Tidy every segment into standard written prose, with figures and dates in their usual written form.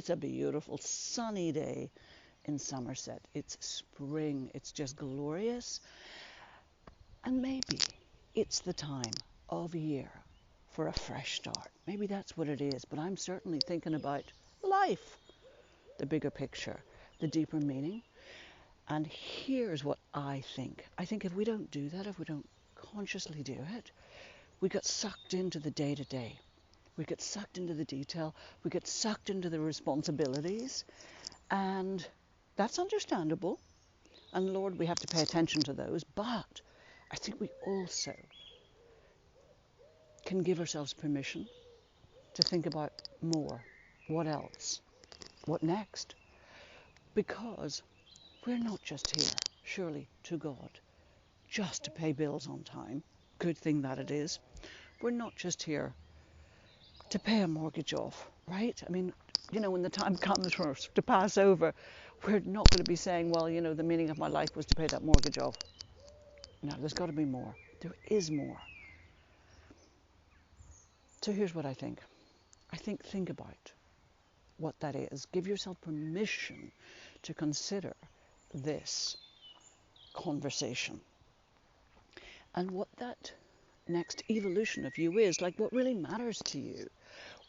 It's a beautiful sunny day in Somerset. It's spring. It's just glorious. And maybe it's the time of year for a fresh start. Maybe that's what it is. But I'm certainly thinking about life, the bigger picture, the deeper meaning. And here's what I think. I think if we don't do that, if we don't consciously do it, we get sucked into the day-to-day. We get sucked into the detail. We get sucked into the responsibilities. And that's understandable. And Lord, we have to pay attention to those. But I think we also can give ourselves permission to think about more. What else? What next? Because we're not just here, surely, to God, just to pay bills on time. Good thing that it is. We're not just here to pay a mortgage off, right? I mean, when the time comes for us to pass over, we're not going to be saying, well, the meaning of my life was to pay that mortgage off. No, there's got to be more. There is more. So here's what I think. Think about what that is. Give yourself permission to consider this conversation and what that next evolution of you is, like what really matters to you,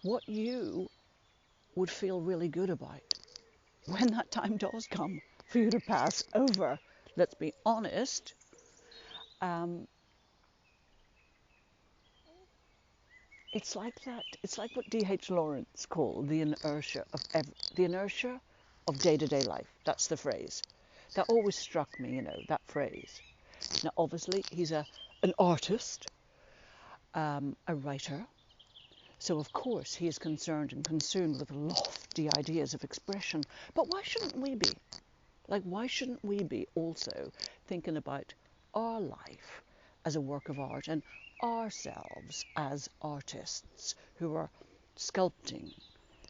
what you would feel really good about when that time does come for you to pass over. Let's be honest. It's like that. It's like what D.H. Lawrence called the inertia of day-to-day life. That's the phrase. That always struck me, that phrase. Now, obviously, he's an artist, a writer. So, of course, he is concerned and consumed with lofty ideas of expression. But why shouldn't we be? Why shouldn't we be also thinking about our life as a work of art and ourselves as artists who are sculpting,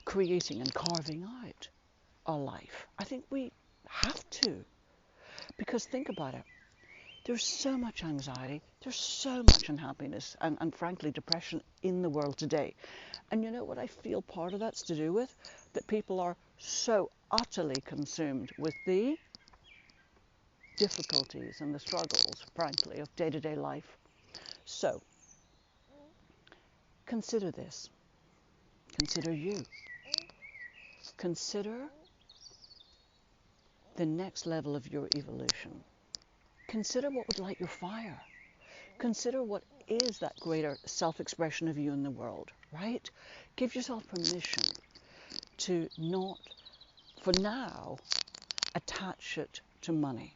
creating and carving out our life? I think we have to. Because think about it. There's so much anxiety, there's so much unhappiness and frankly depression in the world today. And you know what I feel part of that's to do with? That people are so utterly consumed with the difficulties and the struggles, frankly, of day-to-day life. So, consider this. Consider you. Consider the next level of your evolution. Consider what would light your fire. Consider what is that greater self-expression of you in the world, right? Give yourself permission to not, for now, attach it to money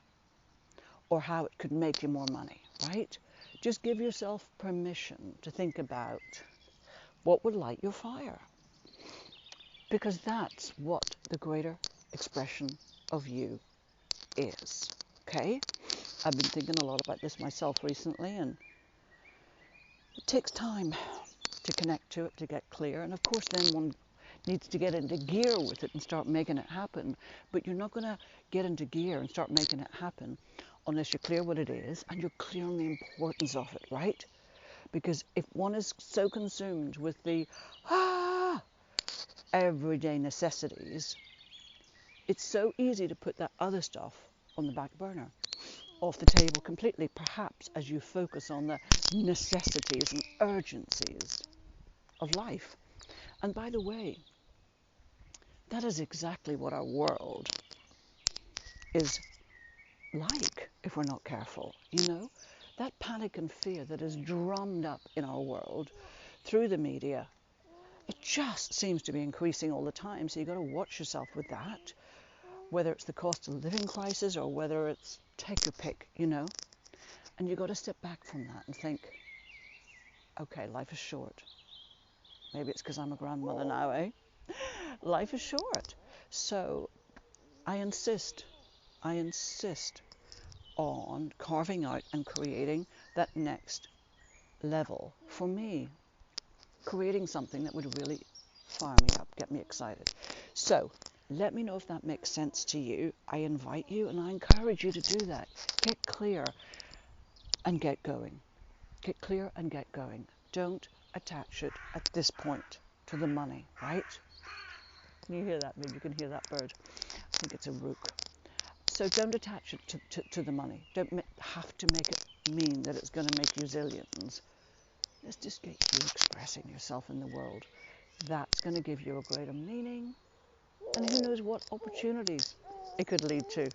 or how it could make you more money, right? Just give yourself permission to think about what would light your fire. Because that's what the greater expression of you is, okay? I've been thinking a lot about this myself recently, and it takes time to connect to it, to get clear. And of course, then one needs to get into gear with it and start making it happen. But you're not going to get into gear and start making it happen unless you're clear what it is and you're clear on the importance of it, right? Because if one is so consumed with the everyday necessities, it's so easy to put that other stuff on the back burner, off the table completely, perhaps as you focus on the necessities and urgencies of life. And by the way, that is exactly what our world is like if we're not careful, That panic and fear that is drummed up in our world through the media, it just seems to be increasing all the time. So you've got to watch yourself with that, whether it's the cost of living crisis or whether it's take your pick, And you've got to step back from that and think, okay, life is short. Maybe it's because I'm a grandmother now, eh? Life is short. So I insist on carving out and creating that next level for me. Creating something that would really fire me up, get me excited. So let me know if that makes sense to you. I invite you and I encourage you to do that. Get clear and get going. Get clear and get going. Don't attach it at this point to the money, right? Can you hear that? Maybe you can hear that bird. I think it's a rook. So don't attach it to the money. Don't have to make it mean that it's going to make you zillions. Let's just get you expressing yourself in the world. That's going to give you a greater meaning. And who knows what opportunities it could lead to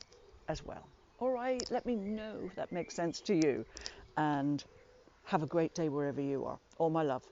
as well. All right, let me know if that makes sense to you. And have a great day wherever you are. All my love.